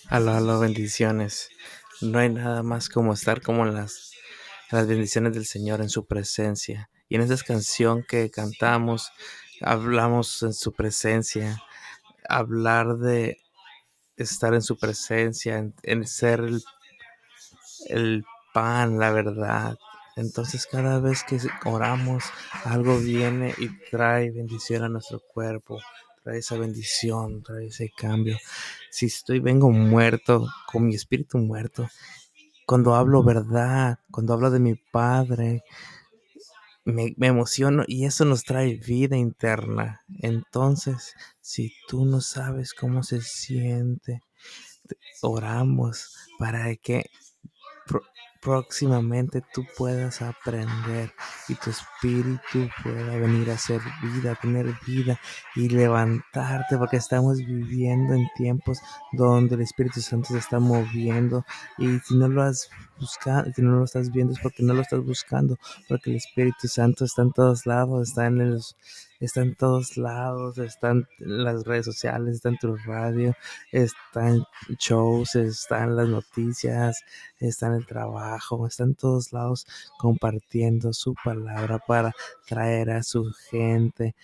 Aló, bendiciones. No hay nada más como estar como en las bendiciones del Señor en su presencia. Y en esa canción que cantamos, hablamos en su presencia, hablar de estar en su presencia, en ser el pan, la verdad. Entonces cada vez que oramos, algo viene y trae bendición a nuestro cuerpo, trae esa bendición, trae ese cambio. Si vengo muerto, con mi espíritu muerto, cuando hablo verdad, cuando hablo de mi Padre, me emociono y eso nos trae vida interna. Entonces, si tú no sabes cómo se siente, oramos para que pro- próximamente tú puedas aprender y tu espíritu pueda venir a ser vida, tener vida y levantarte, porque estamos viviendo en tiempos donde el Espíritu Santo se está moviendo. Y si no lo has buscado, si no lo estás viendo, es porque no lo estás buscando, porque el Espíritu Santo está en todos lados, está en todos lados, está en las redes sociales, está en tu radio, está en shows, está en las noticias, está en el trabajo, está en todos lados compartiendo su palabra para traer a su gente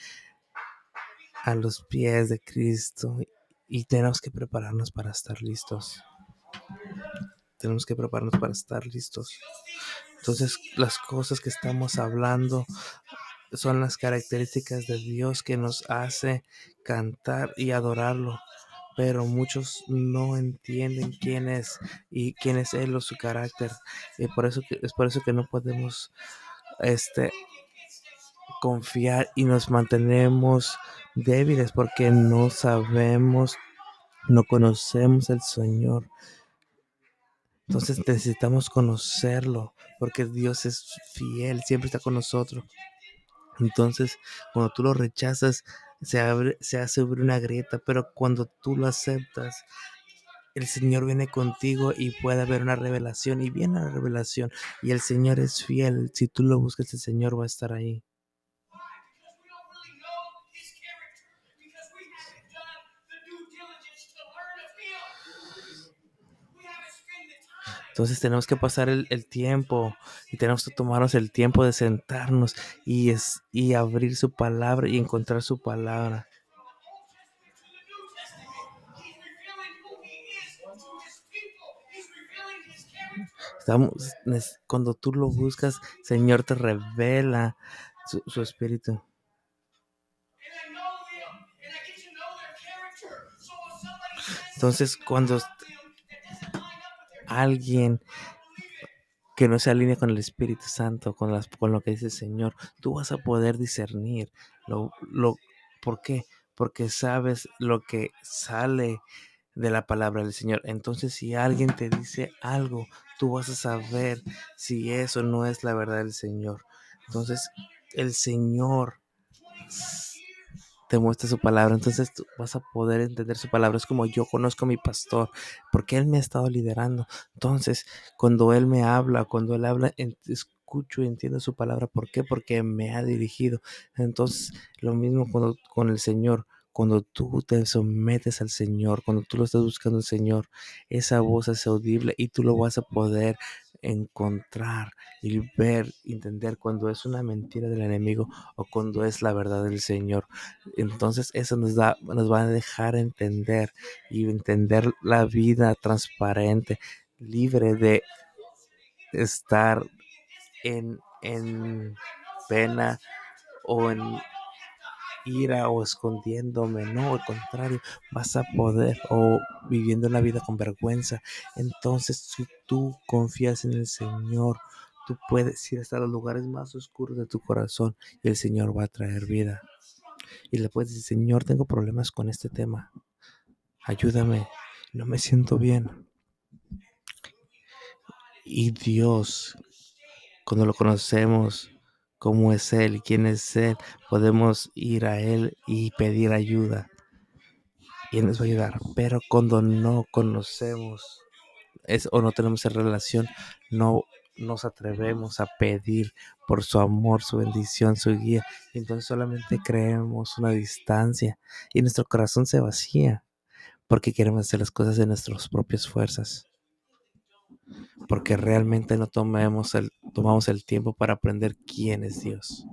a los pies de Cristo. Y tenemos que prepararnos para estar listos. Tenemos que prepararnos para estar listos. Entonces, las cosas que estamos hablando son las características de Dios que nos hace cantar y adorarlo. Pero muchos no entienden quién es y quién es Él o su carácter. Y es por eso que no podemos este, confiar y nos mantenemos débiles porque no sabemos, no conocemos al Señor. Entonces necesitamos conocerlo porque Dios es fiel, siempre está con nosotros. Entonces, cuando tú lo rechazas, se hace una grieta, pero cuando tú lo aceptas, el Señor viene contigo y puede haber una revelación, y viene la revelación, y el Señor es fiel. Si tú lo buscas, el Señor va a estar ahí. Entonces tenemos que pasar el tiempo y tenemos que tomarnos el tiempo de sentarnos y abrir su palabra y encontrar su palabra. Cuando tú lo buscas, Señor te revela su espíritu. Entonces, cuando alguien que no se alinea con el Espíritu Santo, con lo que dice el Señor, tú vas a poder discernir. Lo, lo, ¿Por qué? Porque sabes lo que sale de la palabra del Señor. Entonces, si alguien te dice algo, tú vas a saber si eso no es la verdad del Señor. Entonces, el Señor te muestra su palabra, entonces tú vas a poder entender su palabra. Es como yo conozco a mi pastor, porque él me ha estado liderando. Entonces, cuando él habla, escucho y entiendo su palabra. ¿Por qué? Porque me ha dirigido. Entonces, lo mismo con el Señor. Cuando tú te sometes al Señor, cuando tú lo estás buscando al Señor, esa voz es audible y tú lo vas a poder encontrar y ver, entender cuando es una mentira del enemigo o cuando es la verdad del Señor. Entonces eso nos va a dejar entender y entender la vida transparente, libre de estar en pena o en ira o escondiéndome. No, al contrario, vas a poder o viviendo la vida con vergüenza. Entonces, si tú confías en el Señor, tú puedes ir hasta los lugares más oscuros de tu corazón y el Señor va a traer vida. Y le puedes decir: Señor, tengo problemas con este tema, ayúdame, no me siento bien. Y Dios, cuando lo conocemos, cómo es Él y quién es Él, podemos ir a Él y pedir ayuda y Él nos va a ayudar. Pero cuando no conocemos o no tenemos esa relación, no nos atrevemos a pedir por su amor, su bendición, su guía. Entonces solamente creemos una distancia y nuestro corazón se vacía. porque queremos hacer las cosas en nuestras propias fuerzas, porque realmente no tomamos el tiempo para aprender quién es Dios.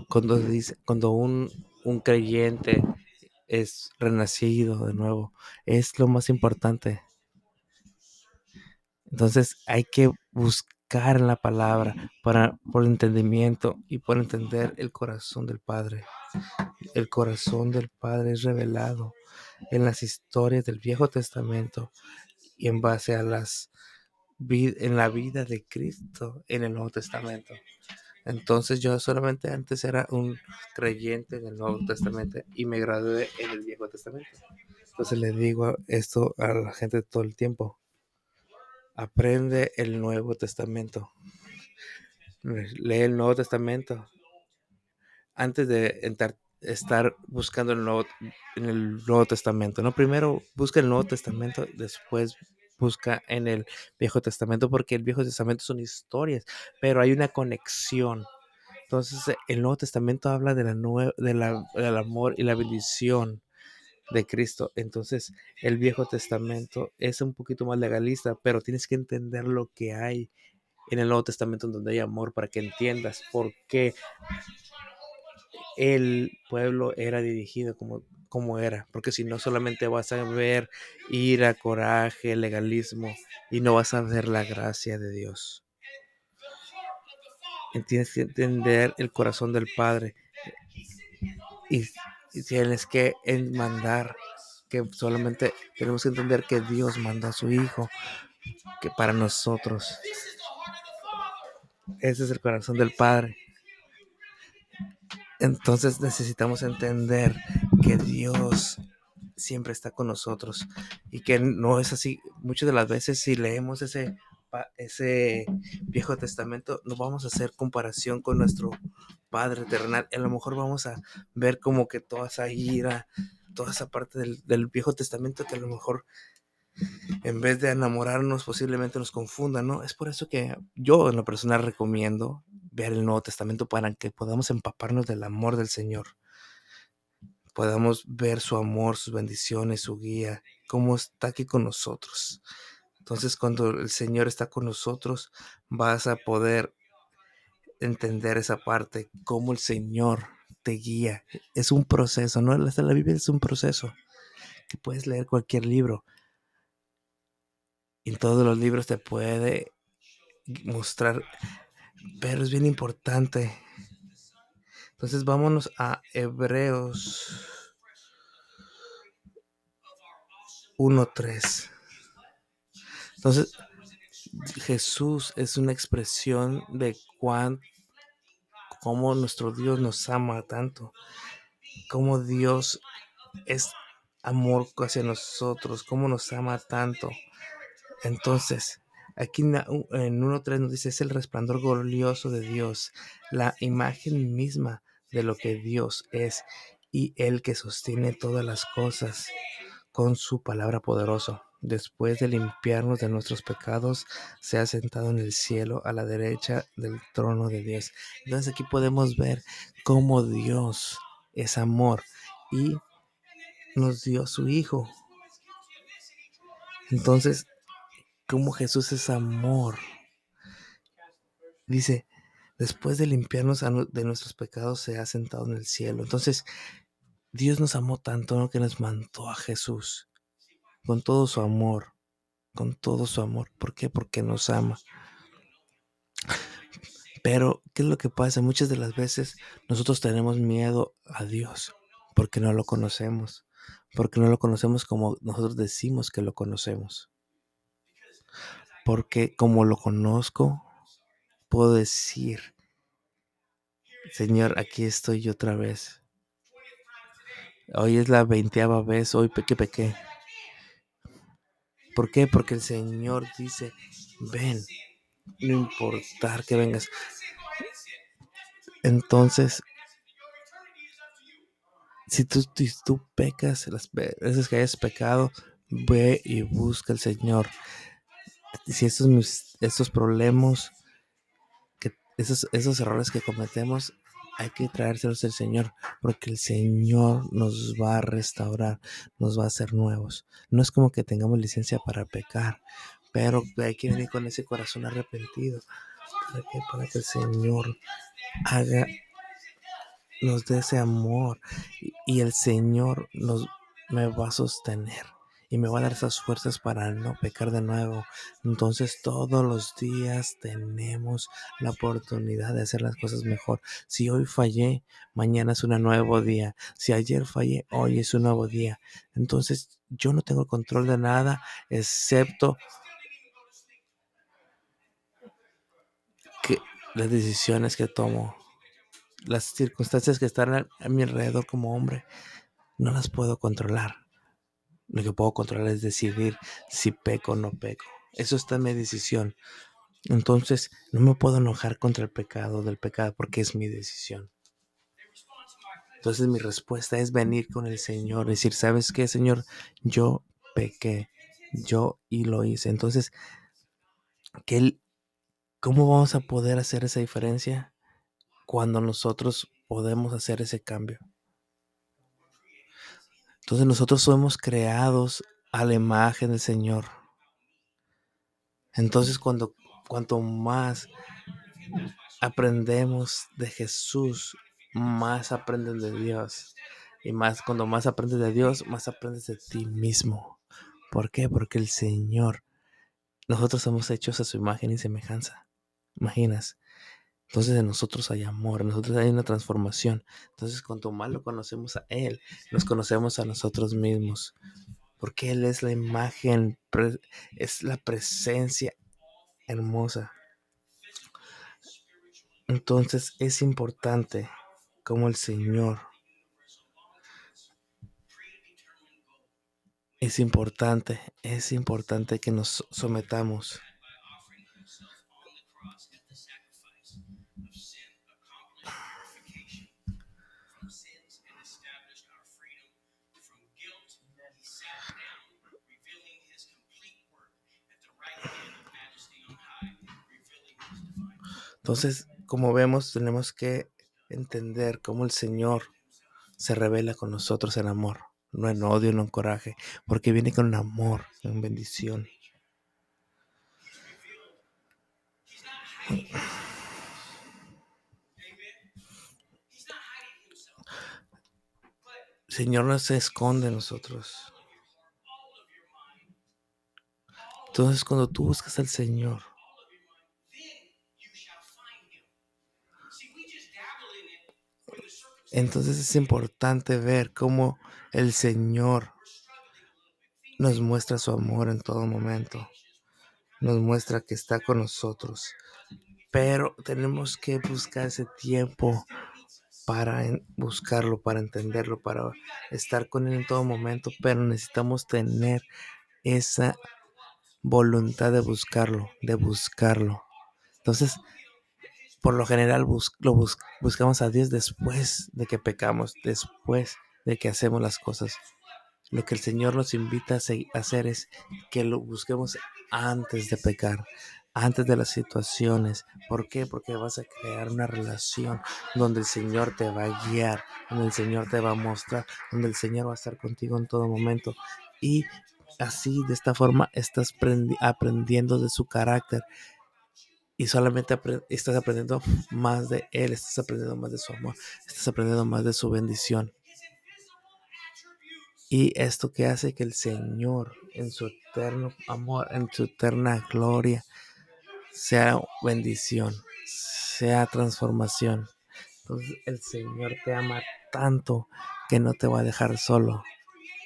Cuando un creyente es renacido de nuevo, es lo más importante. Entonces hay que buscar en la palabra por entendimiento y por entender el corazón del Padre. El corazón del Padre es revelado en las historias del Viejo Testamento y en base a en la vida de Cristo en el Nuevo Testamento. Entonces yo solamente antes era un creyente en el Nuevo Testamento y me gradué en el Viejo Testamento. Entonces le digo esto a la gente todo el tiempo. Aprende el Nuevo Testamento. Lee el Nuevo Testamento antes de estar buscando en el Nuevo Testamento. No, primero busca el Nuevo Testamento, después busca en el Viejo Testamento, porque el Viejo Testamento son historias, pero hay una conexión. Entonces, el Nuevo Testamento habla del amor y la bendición de Cristo. Entonces, el Viejo Testamento es un poquito más legalista, pero tienes que entender lo que hay en el Nuevo Testamento donde hay amor para que entiendas por qué el pueblo era dirigido como era. Porque si no, solamente vas a ver ira, coraje, legalismo y no vas a ver la gracia de Dios. Tienes que entender el corazón del Padre y tienes que mandar, que solamente tenemos que entender que Dios mandó a su Hijo que para nosotros. Ese es el corazón del Padre. Entonces necesitamos entender que Dios siempre está con nosotros y que no es así. Muchas de las veces si leemos ese Viejo Testamento, no vamos a hacer comparación con nuestro Padre terrenal. A lo mejor vamos a ver como que toda esa ira, toda esa parte del Viejo Testamento que a lo mejor en vez de enamorarnos posiblemente nos confunda, ¿no? Es por eso que yo en lo personal recomiendo ver el Nuevo Testamento para que podamos empaparnos del amor del Señor. Podamos ver su amor, sus bendiciones, su guía, cómo está aquí con nosotros. Entonces, cuando el Señor está con nosotros, vas a poder entender esa parte, cómo el Señor te guía. Es un proceso, ¿no? La Biblia es un proceso que puedes leer cualquier libro. En todos los libros te puede mostrar, pero es bien importante. Entonces, vámonos a Hebreos 1:3. Entonces, Jesús es una expresión de cómo nuestro Dios nos ama tanto, cómo Dios es amor hacia nosotros, cómo nos ama tanto. Entonces, aquí en 1:3 nos dice, es el resplandor glorioso de Dios, la imagen misma de lo que Dios es y el que sostiene todas las cosas con su palabra poderosa. Después de limpiarnos de nuestros pecados, se ha sentado en el cielo a la derecha del trono de Dios. Entonces aquí podemos ver cómo Dios es amor y nos dio a su Hijo. Entonces, cómo Jesús es amor. Dice, después de limpiarnos de nuestros pecados, se ha sentado en el cielo. Entonces, Dios nos amó tanto, ¿no?, que nos mandó a Jesús con todo su amor. Con todo su amor. ¿Por qué? Porque nos ama. Pero, ¿qué es lo que pasa? Muchas de las veces nosotros tenemos miedo a Dios porque no lo conocemos. Porque no lo conocemos como nosotros decimos que lo conocemos. Porque como lo conozco, puedo decir, Señor, aquí estoy yo otra vez. Hoy es la 20ª vez, hoy que pequé. ¿Por qué? Porque el Señor dice, ven, no importa que vengas. Entonces, si tú pecas, las veces que hayas pecado, ve y busca al Señor. Si estos problemas, esos errores que cometemos, hay que traérselos al Señor, porque el Señor nos va a restaurar, nos va a hacer nuevos. No es como que tengamos licencia para pecar, pero hay que venir con ese corazón arrepentido para que el Señor haga, nos dé ese amor y el Señor me va a sostener y me va a dar esas fuerzas para no pecar de nuevo. Entonces todos los días tenemos la oportunidad de hacer las cosas mejor. Si hoy fallé, mañana es un nuevo día. Si ayer fallé, hoy es un nuevo día. Entonces yo no tengo control de nada excepto que las decisiones que tomo, las circunstancias que están a mi alrededor como hombre, no las puedo controlar. Lo que puedo controlar es decidir si peco o no peco. Eso está en mi decisión. Entonces, no me puedo enojar contra el pecado del pecado porque es mi decisión. Entonces, mi respuesta es venir con el Señor, decir, ¿sabes qué, Señor? Yo pequé, yo y lo hice. Entonces, ¿cómo vamos a poder hacer esa diferencia cuando nosotros podemos hacer ese cambio? Entonces, nosotros somos creados a la imagen del Señor. Entonces, cuanto más aprendemos de Jesús, más aprenden de Dios. Y más, cuando más aprendes de Dios, más aprendes de ti mismo. ¿Por qué? Porque el Señor, nosotros somos hechos a su imagen y semejanza. ¿Imaginas? Entonces en nosotros hay amor, en nosotros hay una transformación. Entonces cuanto más lo conocemos a Él, nos conocemos a nosotros mismos. Porque Él es la imagen, es la presencia hermosa. Entonces es importante como el Señor, es importante que nos sometamos. Entonces, como vemos, tenemos que entender cómo el Señor se revela con nosotros en amor, no en odio, no en coraje, porque viene con amor, en bendición. El Señor no se esconde de nosotros. Entonces, cuando tú buscas al Señor, entonces es importante ver cómo el Señor nos muestra su amor en todo momento. Nos muestra que está con nosotros. Pero tenemos que buscar ese tiempo para buscarlo, para entenderlo, para estar con Él en todo momento. Pero necesitamos tener esa voluntad de buscarlo, de buscarlo. Entonces, por lo general buscamos a Dios después de que pecamos, después de que hacemos las cosas. Lo que el Señor nos invita a hacer es que lo busquemos antes de pecar, antes de las situaciones. ¿Por qué? Porque vas a crear una relación donde el Señor te va a guiar, donde el Señor te va a mostrar, donde el Señor va a estar contigo en todo momento. Y así, de esta forma, estás aprendiendo de su carácter. Y solamente estás aprendiendo más de Él, estás aprendiendo más de su amor, estás aprendiendo más de su bendición. Y esto que hace que el Señor, en su eterno amor, en su eterna gloria, sea bendición, sea transformación. Entonces el Señor te ama tanto que no te va a dejar solo.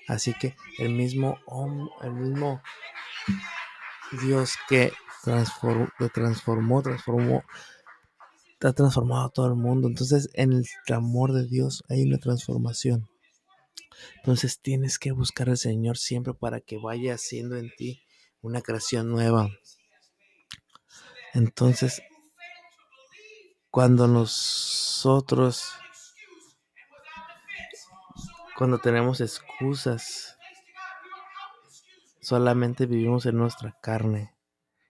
Así que el mismo Dios que ha transformado a todo el mundo. Entonces en el amor de Dios hay una transformación. Entonces tienes que buscar al Señor siempre para que vaya haciendo en ti una creación nueva. Entonces, cuando tenemos excusas, solamente vivimos en nuestra carne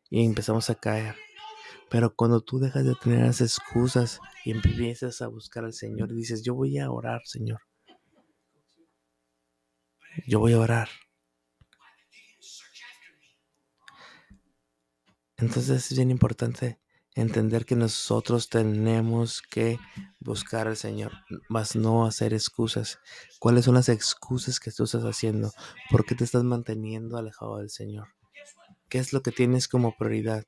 y empezamos a caer. Pero cuando tú dejas de tener las excusas y empiezas a buscar al Señor y dices, yo voy a orar, Señor, yo voy a orar. Entonces es bien importante entender que nosotros tenemos que buscar al Señor, mas no hacer excusas. ¿Cuáles son las excusas que tú estás haciendo? ¿Por qué te estás manteniendo alejado del Señor? ¿Qué es lo que tienes como prioridad?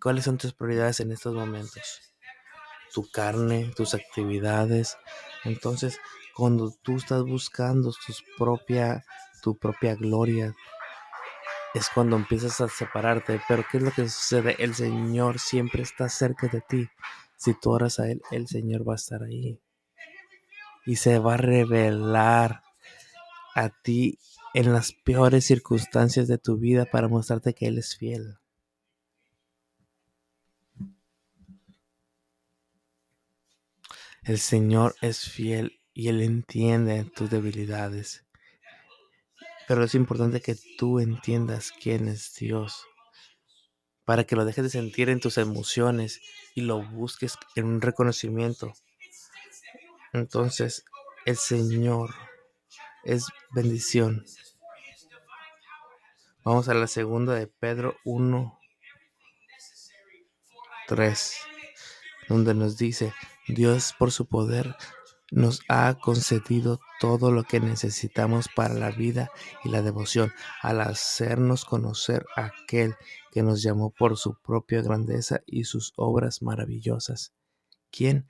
¿Cuáles son tus prioridades en estos momentos? Tu carne, tus actividades. Entonces, cuando tú estás buscando tu propia gloria, es cuando empiezas a separarte. Pero ¿qué es lo que sucede? El Señor siempre está cerca de ti. Si tú oras a Él, el Señor va a estar ahí. Y se va a revelar a ti en las peores circunstancias de tu vida para mostrarte que Él es fiel. El Señor es fiel y Él entiende tus debilidades. Pero es importante que tú entiendas quién es Dios, para que lo dejes de sentir en tus emociones y lo busques en un reconocimiento. Entonces, el Señor es bendición. Vamos a la segunda de Pedro 1:3, donde nos dice, Dios por su poder nos ha concedido todo lo que necesitamos para la vida y la devoción, al hacernos conocer a aquel que nos llamó por su propia grandeza y sus obras maravillosas. ¿Quién?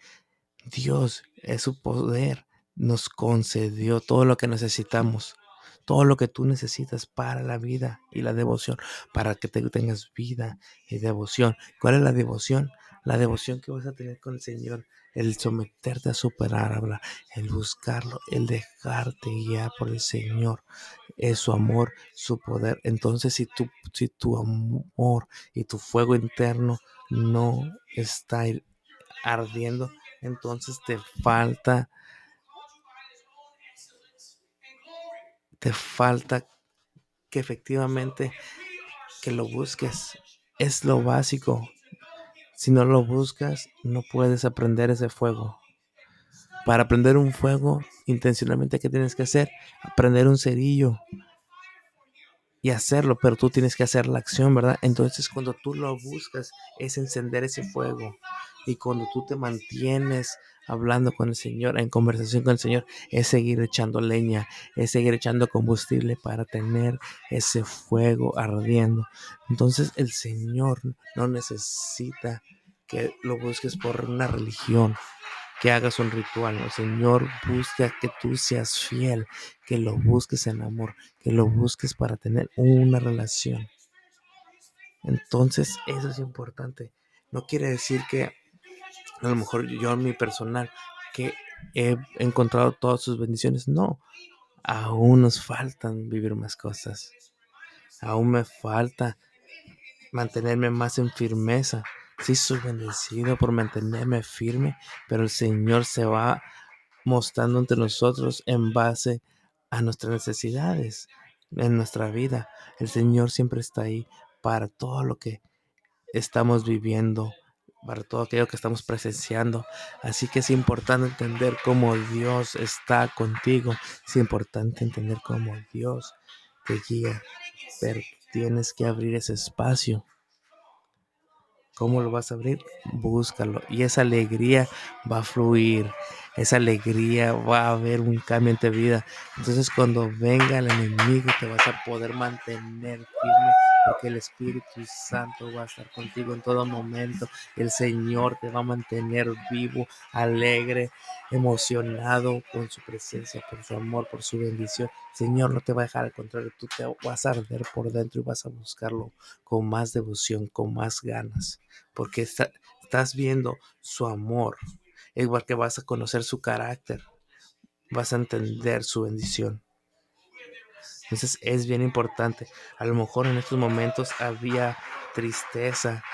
Dios, es su poder, nos concedió todo lo que necesitamos, todo lo que tú necesitas para la vida y la devoción, para que tengas vida y devoción. ¿Cuál es la devoción? La devoción que vas a tener con el Señor, el someterte a su palabra, el buscarlo, el dejarte guiar por el Señor, es su amor, su poder. Entonces, si tu amor y tu fuego interno no está ardiendo, entonces te falta que efectivamente que lo busques. Es lo básico. Si no lo buscas, no puedes aprender ese fuego. Para aprender un fuego, intencionalmente, ¿qué tienes que hacer? Aprender un cerillo y hacerlo, pero tú tienes que hacer la acción, ¿verdad? Entonces, cuando tú lo buscas, es encender ese fuego. Y cuando tú te mantienes hablando con el Señor, en conversación con el Señor, es seguir echando leña, es seguir echando combustible para tener ese fuego ardiendo. Entonces, el Señor no necesita que lo busques por una religión, que hagas un ritual. El Señor busca que tú seas fiel, que lo busques en amor, que lo busques para tener una relación. Entonces, eso es importante. No quiere decir que a lo mejor yo en mi personal que he encontrado todas sus bendiciones. No, aún nos faltan vivir más cosas. Aún me falta mantenerme más en firmeza. Sí, soy bendecido por mantenerme firme, pero el Señor se va mostrando entre nosotros en base a nuestras necesidades en nuestra vida. El Señor siempre está ahí para todo lo que estamos viviendo, para todo aquello que estamos presenciando. Así que es importante entender cómo Dios está contigo. Es importante entender cómo Dios te guía, pero tienes que abrir ese espacio. ¿Cómo lo vas a abrir? Búscalo. Y esa alegría va a fluir. Esa alegría va a haber un cambio en tu vida. Entonces cuando venga el enemigo te vas a poder mantener firme, porque el Espíritu Santo va a estar contigo en todo momento. El Señor te va a mantener vivo, alegre, emocionado con su presencia, por su amor, por su bendición. Señor no te va a dejar, al contrario, tú te vas a arder por dentro y vas a buscarlo con más devoción, con más ganas, porque estás viendo su amor, igual que vas a conocer su carácter, vas a entender su bendición. Entonces es bien importante. A lo mejor en estos momentos había tristeza,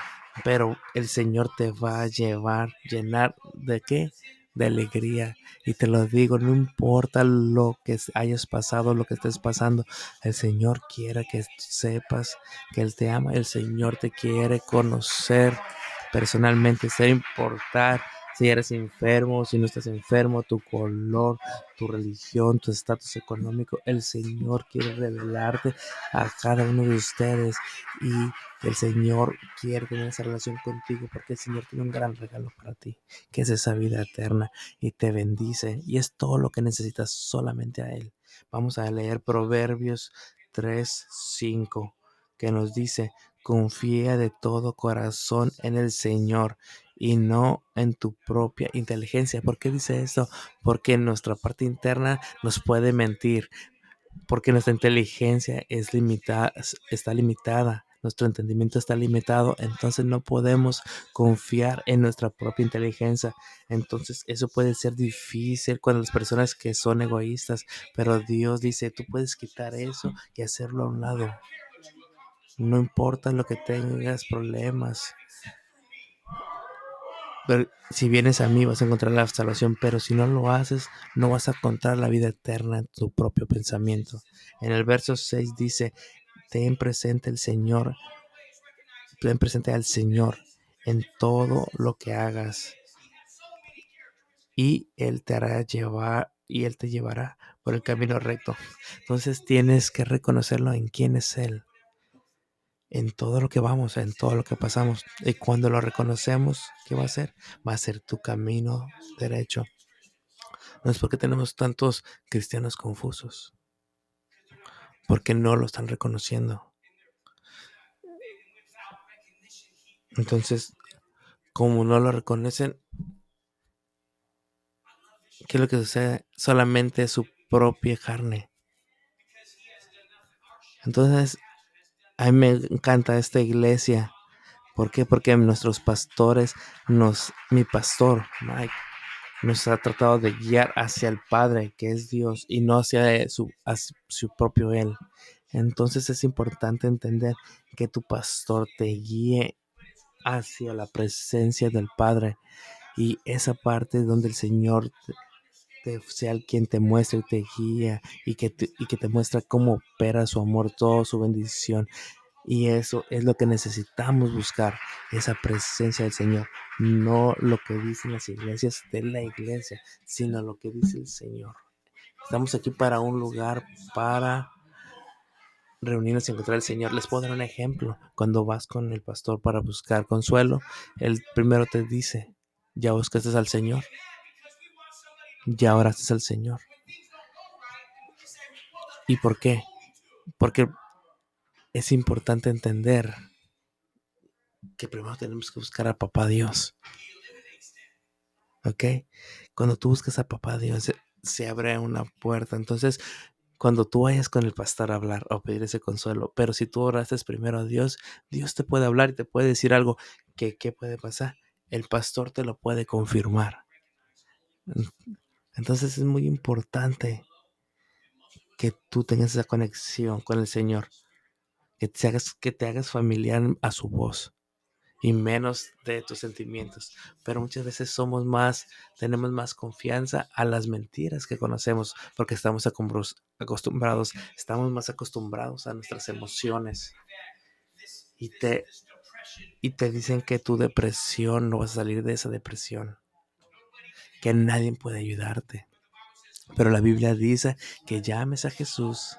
pero el Señor te va a llenar ¿de qué? De alegría. Y te lo digo, no importa lo que hayas pasado, lo que estés pasando, el Señor quiere que sepas que Él te ama, el Señor te quiere conocer personalmente, sin importar si eres enfermo, si no estás enfermo, tu color, tu religión, tu estatus económico. El Señor quiere revelarte a cada uno de ustedes y el Señor quiere tener esa relación contigo porque el Señor tiene un gran regalo para ti, que es esa vida eterna y te bendice y es todo lo que necesitas solamente a Él. Vamos a leer Proverbios 3:5 que nos dice: confía de todo corazón en el Señor y no en tu propia inteligencia. ¿Por qué dice esto? Porque nuestra parte interna nos puede mentir, porque nuestra inteligencia es limitada, está limitada. Nuestro entendimiento está limitado, entonces no podemos confiar en nuestra propia inteligencia. Entonces eso puede ser difícil cuando las personas que son egoístas, pero Dios dice, tú puedes quitar eso y hacerlo a un lado. No importa lo que tengas problemas. Pero si vienes a mí vas a encontrar la salvación, pero si no lo haces, no vas a encontrar la vida eterna en tu propio pensamiento. En el verso 6 dice, ten presente el Señor, ten presente al Señor en todo lo que hagas y Él te hará llevar y Él te llevará por el camino recto. Entonces tienes que reconocerlo en quién es Él, en todo lo que vamos, en todo lo que pasamos. Y cuando lo reconocemos, ¿qué va a ser? Va a ser tu camino derecho. No es porque tenemos tantos cristianos confusos, porque no lo están reconociendo. Entonces, como no lo reconocen, ¿qué es lo que sucede? Solamente su propia carne. Entonces, a mí me encanta esta iglesia. ¿Por qué? Porque nuestros pastores, mi pastor, Mike, nos ha tratado de guiar hacia el Padre, que es Dios, y no hacia su propio Él. Entonces es importante entender que tu pastor te guíe hacia la presencia del Padre y esa parte donde el Señor sea el quien te muestra y te guía y que te muestra cómo opera su amor, toda su bendición. Y eso es lo que necesitamos buscar, esa presencia del Señor. No lo que dicen las iglesias de la iglesia, sino lo que dice el Señor. Estamos aquí para un lugar, para reunirnos y encontrar al Señor. Les puedo dar un ejemplo. Cuando vas con el pastor para buscar consuelo, él primero te dice, ya buscaste al Señor, ya oraste al Señor. ¿Y por qué? Porque es importante entender que primero tenemos que buscar a Papá Dios. ¿Ok? Cuando tú buscas a Papá Dios, se abre una puerta. Entonces, cuando tú vayas con el pastor a hablar o pedir ese consuelo, pero si tú oraste primero a Dios, Dios te puede hablar y te puede decir algo que ¿qué puede pasar? El pastor te lo puede confirmar. Entonces es muy importante que tú tengas esa conexión con el Señor, que te hagas familiar a su voz y menos de tus sentimientos. Pero muchas veces tenemos más confianza a las mentiras que conocemos porque estamos estamos más acostumbrados a nuestras emociones. Y te dicen que tu depresión, no vas a salir de esa depresión, que nadie puede ayudarte. Pero la Biblia dice que llames a Jesús.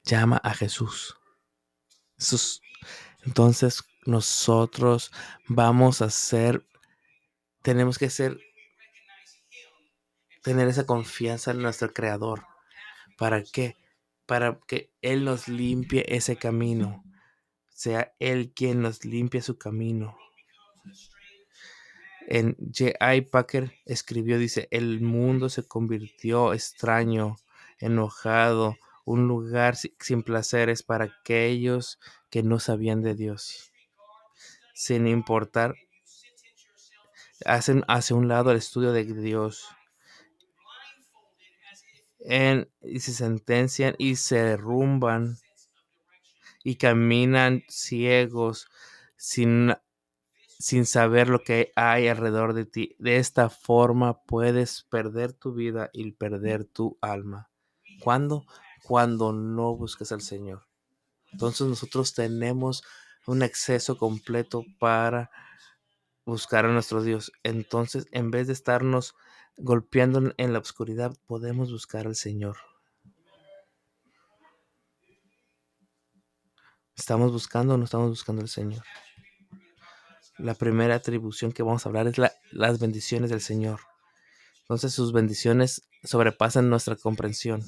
Llama a Jesús. Entonces nosotros tenemos que tener esa confianza en nuestro Creador. ¿Para qué? Para que Él nos limpie ese camino. Sea Él quien nos limpie su camino. En J.I. Packer escribió, dice, el mundo se convirtió extraño, enojado, un lugar sin placeres para aquellos que no sabían de Dios. Sin importar, hacen hacia un lado el estudio de Dios. Y se sentencian y se derrumban y caminan ciegos sin saber lo que hay alrededor de ti. De esta forma puedes perder tu vida y perder tu alma. ¿Cuándo? Cuando no buscas al Señor. Entonces nosotros tenemos un exceso completo para buscar a nuestro Dios. Entonces, en vez de estarnos golpeando en la oscuridad, podemos buscar al Señor. ¿Estamos buscando o no estamos buscando al Señor? La primera atribución que vamos a hablar es las bendiciones del Señor. Entonces sus bendiciones sobrepasan nuestra comprensión.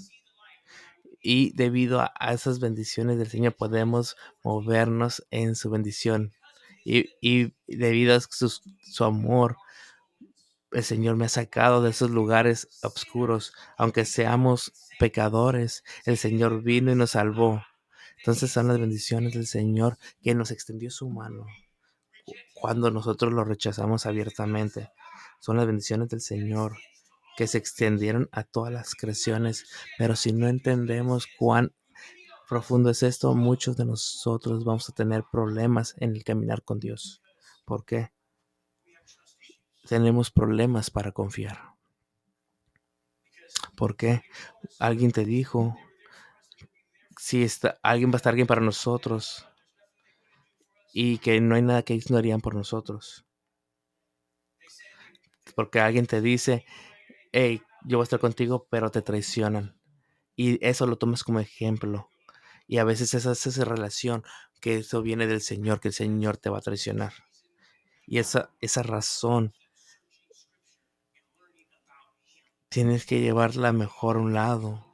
Y debido a esas bendiciones del Señor podemos movernos en su bendición. Y debido a su amor, el Señor me ha sacado de esos lugares oscuros. Aunque seamos pecadores, el Señor vino y nos salvó. Entonces son las bendiciones del Señor que nos extendió su mano cuando nosotros lo rechazamos abiertamente. Son las bendiciones del Señor que se extendieron a todas las creaciones. Pero si no entendemos cuán profundo es esto, muchos de nosotros vamos a tener problemas en el caminar con Dios. ¿Por qué? Tenemos problemas para confiar. ¿Por qué? Alguien te dijo, si alguien va a estar alguien para nosotros y que no hay nada que ellos no harían por nosotros. Porque alguien te dice, hey, yo voy a estar contigo, pero te traicionan. Y eso lo tomas como ejemplo. Y a veces esa relación, que eso viene del Señor, que el Señor te va a traicionar. Y esa razón tienes que llevarla mejor a un lado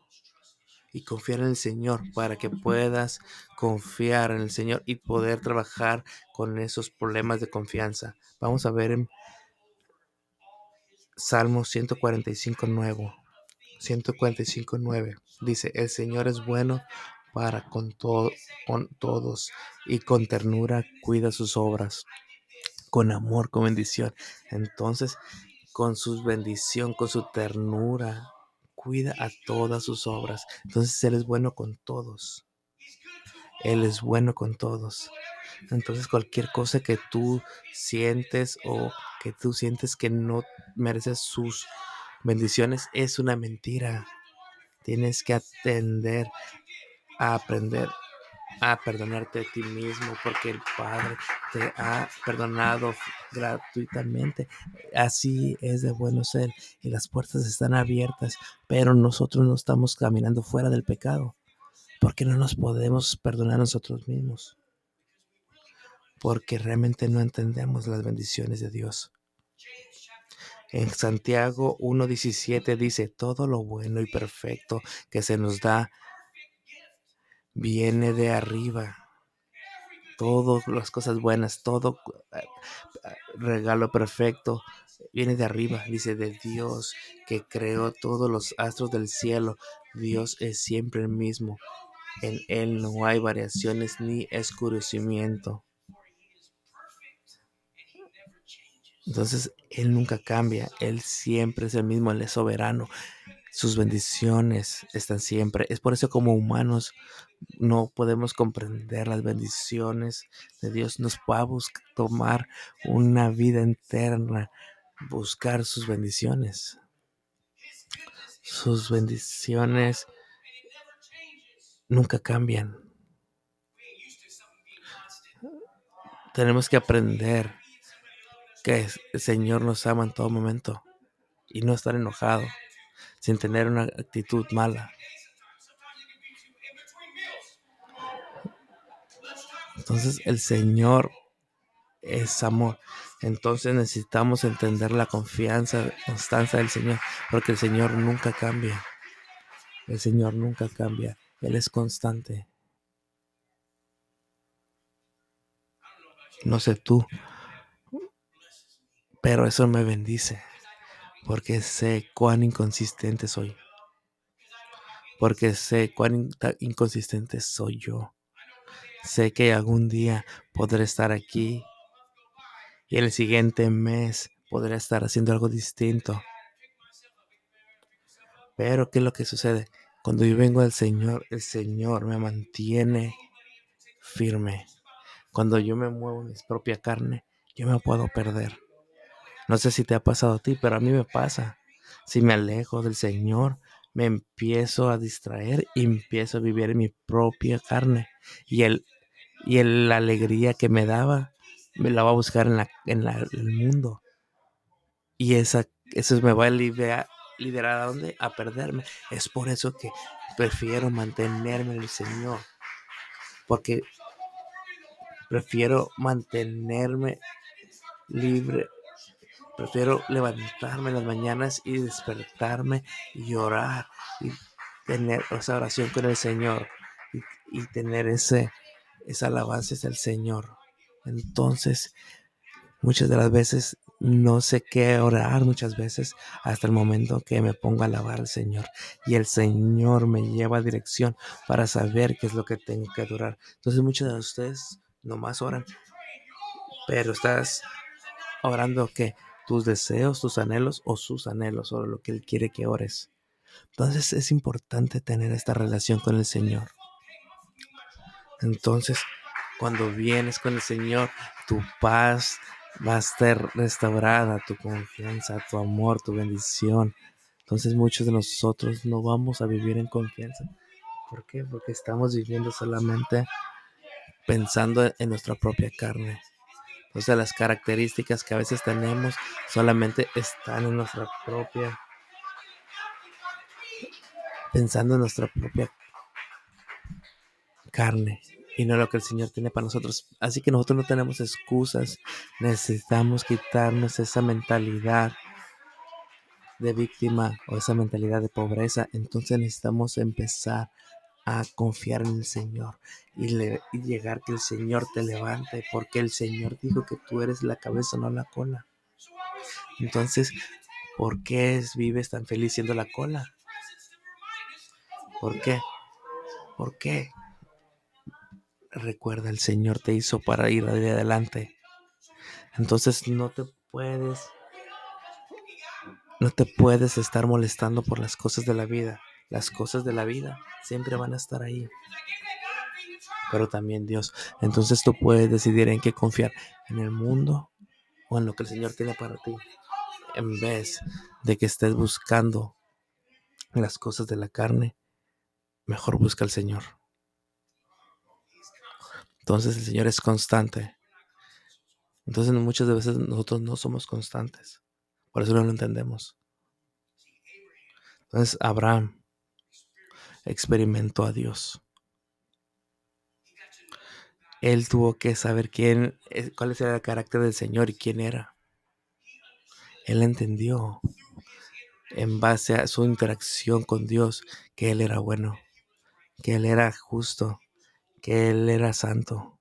y confiar en el Señor para que puedas confiar en el Señor y poder trabajar con esos problemas de confianza. Vamos a ver en Salmo 145:9. 145:9 dice: el Señor es bueno para con todos, y con ternura cuida sus obras, con amor, con bendición. Entonces, con su bendición, con su ternura, cuida a todas sus obras. Entonces, Él es bueno con todos. Él es bueno con todos. Entonces, cualquier cosa que tú sientes o que tú sientes que no mereces sus bendiciones es una mentira. Tienes que aprender a perdonarte a ti mismo, porque el Padre te ha perdonado gratuitamente. Así es de bueno ser, y las puertas están abiertas, pero nosotros no estamos caminando fuera del pecado, porque no nos podemos perdonar a nosotros mismos, porque realmente no entendemos las bendiciones de Dios. En Santiago 1:17 dice: todo lo bueno y perfecto que se nos da viene de arriba. Todas las cosas buenas, todo regalo perfecto viene de arriba, dice, de Dios, que creó todos los astros del cielo. Dios es siempre el mismo. En Él no hay variaciones ni escurecimiento. Entonces, Él nunca cambia. Él siempre es el mismo. Él es soberano. Sus bendiciones están siempre. Es por eso, como humanos, no podemos comprender las bendiciones de Dios. Nos va a tomar una vida eterna buscar sus bendiciones. Sus bendiciones nunca cambian. Tenemos que aprender que el Señor nos ama en todo momento y no estar enojado, sin tener una actitud mala. Entonces, el Señor es amor. Entonces necesitamos entender la confianza, constancia del Señor, porque el Señor nunca cambia. El Señor nunca cambia. Él es constante. No sé tú, pero eso me bendice, porque sé cuán inconsistente soy. Porque sé cuán inconsistente soy yo. Sé que algún día podré estar aquí y el siguiente mes podré estar haciendo algo distinto. Pero ¿qué es lo que sucede? Cuando yo vengo al Señor, el Señor me mantiene firme. Cuando yo me muevo en mi propia carne, yo me puedo perder. No sé si te ha pasado a ti, pero a mí me pasa. Si me alejo del Señor, me empiezo a distraer y empiezo a vivir en mi propia carne. Y y la alegría que me daba, me la va a buscar en el mundo. Y eso me va a liberar ¿a dónde? A perderme. Es por eso que prefiero mantenerme en el Señor. Porque prefiero mantenerme libre. Prefiero levantarme en las mañanas y despertarme y orar y tener esa oración con el Señor y tener esa alabanza hacia el Señor. Entonces, muchas de las veces no sé qué orar, muchas veces hasta el momento que me pongo a alabar al Señor y el Señor me lleva a dirección para saber qué es lo que tengo que adorar. Entonces, muchos de ustedes nomás oran, pero estás orando que tus deseos, tus anhelos o sus anhelos o lo que Él quiere que ores. Entonces es importante tener esta relación con el Señor. Entonces, cuando vienes con el Señor, tu paz va a estar restaurada, tu confianza, tu amor, tu bendición. Entonces muchos de nosotros no vamos a vivir en confianza. ¿Por qué? Porque estamos viviendo solamente pensando en nuestra propia carne. O sea, las características que a veces tenemos solamente están en nuestra propia, pensando en nuestra propia carne y no lo que el Señor tiene para nosotros. Así que nosotros no tenemos excusas. Necesitamos quitarnos esa mentalidad de víctima o esa mentalidad de pobreza. Entonces necesitamos empezar a confiar en el Señor y llegar que el Señor te levante, porque el Señor dijo que tú eres la cabeza, no la cola. Entonces, ¿por qué vives tan feliz siendo la cola? ¿Por qué? ¿Por qué? Recuerda, el Señor te hizo para ir adelante. Entonces no te puedes estar molestando por las cosas de la vida. Las cosas de la vida siempre van a estar ahí. Pero también Dios. Entonces tú puedes decidir en qué confiar, en el mundo o en lo que el Señor tiene para ti. En vez de que estés buscando las cosas de la carne, mejor busca al Señor. Entonces el Señor es constante. Entonces muchas veces nosotros no somos constantes. Por eso no lo entendemos. Entonces Abraham experimentó a Dios. Él tuvo que saber cuál era el carácter del Señor y quién era. Él entendió en base a su interacción con Dios que Él era bueno, que Él era justo, que Él era santo.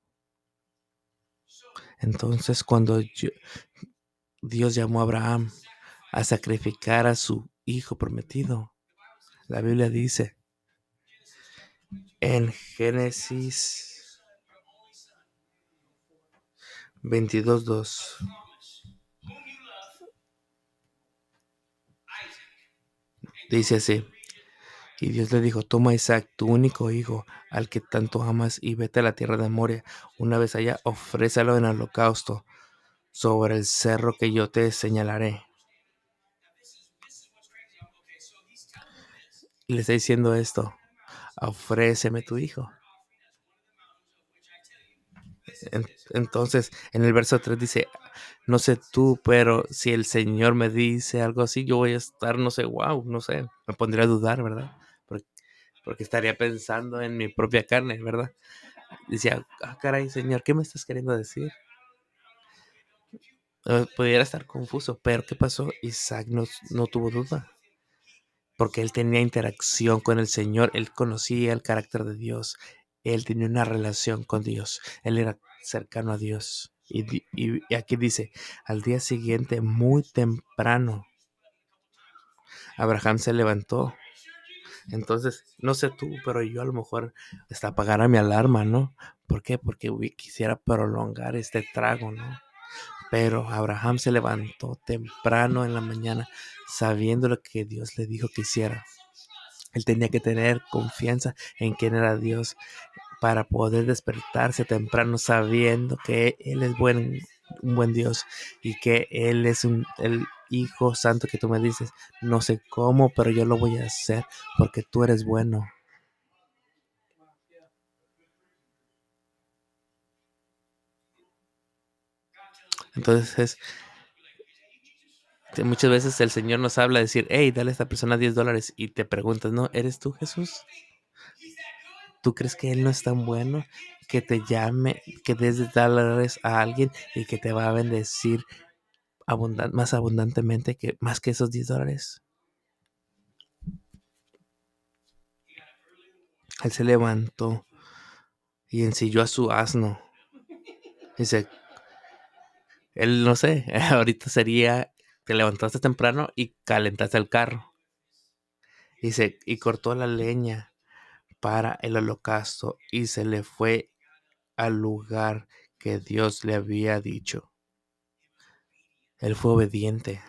Entonces cuando Dios llamó a Abraham a sacrificar a su hijo prometido, la Biblia dice en Génesis 22:2, dice así: y Dios le dijo: toma a Isaac, tu único hijo, al que tanto amas, y vete a la tierra de Moria. Una vez allá, ofrécelo en holocausto sobre el cerro que yo te señalaré. Y le está diciendo esto: ofréceme tu hijo. Entonces, en el verso 3 dice: no sé tú, pero si el Señor me dice algo así, yo voy a estar, no sé, no sé, me pondría a dudar, ¿verdad? Porque estaría pensando en mi propia carne, ¿verdad? Decía: caray, Señor, ¿qué me estás queriendo decir? Pudiera estar confuso, pero ¿qué pasó? Isaac no tuvo duda, porque él tenía interacción con el Señor, él conocía el carácter de Dios, él tenía una relación con Dios, él era cercano a Dios. Y aquí dice: al día siguiente, muy temprano, Abraham se levantó. Entonces, no sé tú, pero yo a lo mejor hasta apagara mi alarma, ¿no? ¿Por qué? Porque quisiera prolongar este trago, ¿no? Pero Abraham se levantó temprano en la mañana sabiendo lo que Dios le dijo que hiciera. Él tenía que tener confianza en quién era Dios para poder despertarse temprano sabiendo que Él es un buen Dios y que Él es el Hijo Santo que tú me dices. No sé cómo, pero yo lo voy a hacer porque tú eres bueno. Entonces, muchas veces el Señor nos habla de decir, hey, dale a esta persona $10 y te preguntas, ¿no? ¿Eres tú, Jesús? ¿Tú crees que Él no es tan bueno que te llame, que des $10 a alguien y que te va a bendecir más abundantemente que más que esos $10? Él se levantó y ensilló a su asno. Dice, él no sé, ahorita sería, te levantaste temprano y calentaste el carro. Dice, y cortó la leña para el holocausto y se le fue al lugar que Dios le había dicho. Él fue obediente.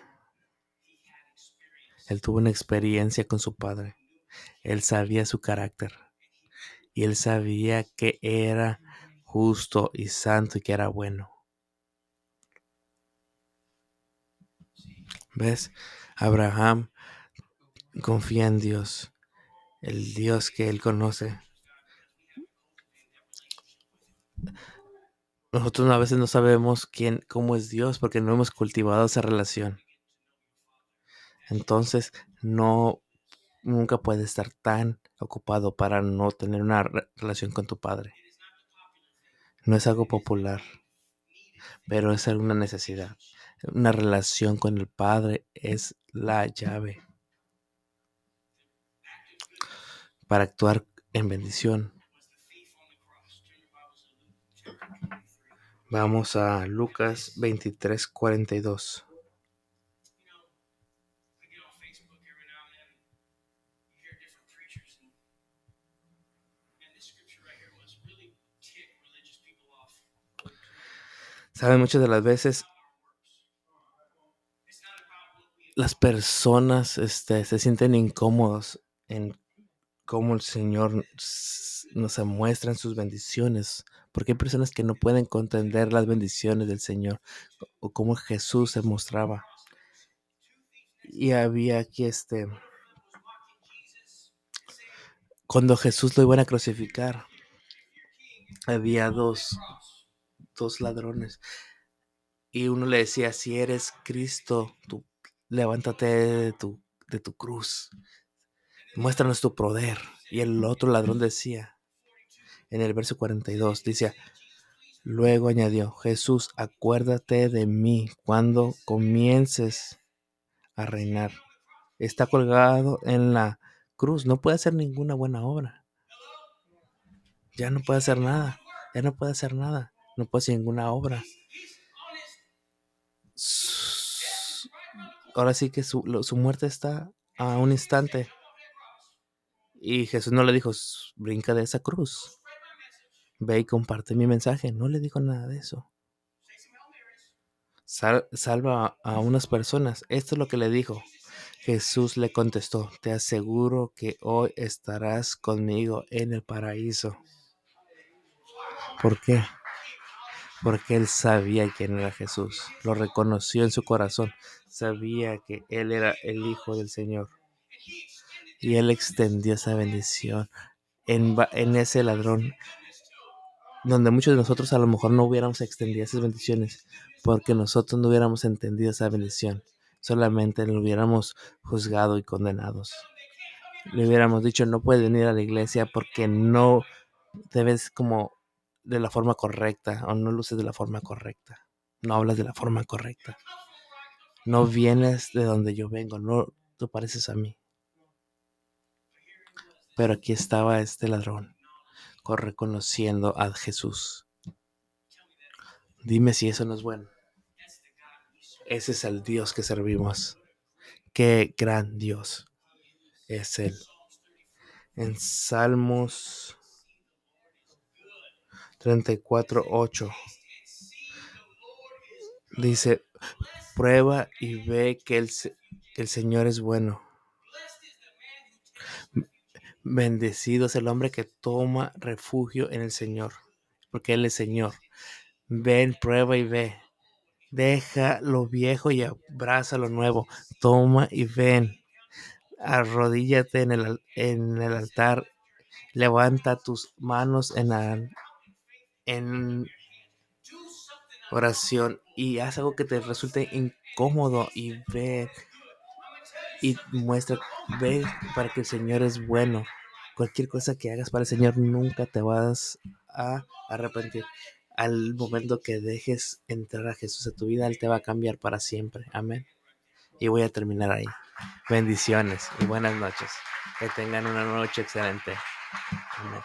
Él tuvo una experiencia con su padre. Él sabía su carácter. Y él sabía que era justo y santo y que era bueno. ¿Ves? Abraham confía en Dios, el Dios que él conoce. Nosotros a veces no sabemos cómo es Dios porque no hemos cultivado esa relación. Entonces, nunca puedes estar tan ocupado para no tener una relación con tu padre. No es algo popular, pero es una necesidad. Una relación con el Padre es la llave para actuar en bendición. Vamos a Lucas 23:42. Saben, muchas de las veces las personas se sienten incómodos en cómo el Señor nos muestra sus bendiciones, porque hay personas que no pueden comprender las bendiciones del Señor o cómo Jesús se mostraba. Y había aquí cuando Jesús lo iban a crucificar, había dos ladrones y uno le decía, si eres Cristo, tú levántate de tu cruz, muéstranos tu poder. Y el otro ladrón decía, en el verso 42, dice, luego añadió, Jesús, acuérdate de mí cuando comiences a reinar. Está colgado en la cruz, no puede hacer ninguna buena obra. Ya no puede hacer nada, no puede hacer ninguna obra. Ahora sí que su muerte está a un instante. Y Jesús no le dijo, brinca de esa cruz, ve y comparte mi mensaje. No le dijo nada de eso. Salva a unas personas. Esto es lo que le dijo. Jesús le contestó, te aseguro que hoy estarás conmigo en el paraíso. ¿Por qué? Porque él sabía quién era Jesús. Lo reconoció en su corazón. Sabía que él era el Hijo del Señor. Y él extendió esa bendición en ese ladrón, donde muchos de nosotros a lo mejor no hubiéramos extendido esas bendiciones, porque nosotros no hubiéramos entendido esa bendición, solamente lo hubiéramos juzgado y condenados. Le hubiéramos dicho, no puedes venir a la iglesia porque no te ves como de la forma correcta, o no luces de la forma correcta, no hablas de la forma correcta, no vienes de donde yo vengo, no te pareces a mí. Pero aquí estaba este ladrón, reconociendo a Jesús. Dime si eso no es bueno. Ese es el Dios que servimos. Qué gran Dios es Él. En Salmos 34:8 dice, prueba y ve que el Señor es bueno. Bendecido es el hombre que toma refugio en el Señor, porque Él es Señor. Ven, prueba y ve. Deja lo viejo y abraza lo nuevo. Toma y ven. Arrodíllate en el altar. Levanta tus manos en oración y haz algo que te resulte incómodo y ve y muestra, ve para que el Señor es bueno. Cualquier cosa que hagas para el Señor nunca te vas a arrepentir. Al momento que dejes entrar a Jesús a tu vida, Él te va a cambiar para siempre. Amén. Y voy a terminar ahí. Bendiciones y buenas noches. Que tengan una noche excelente. Amén.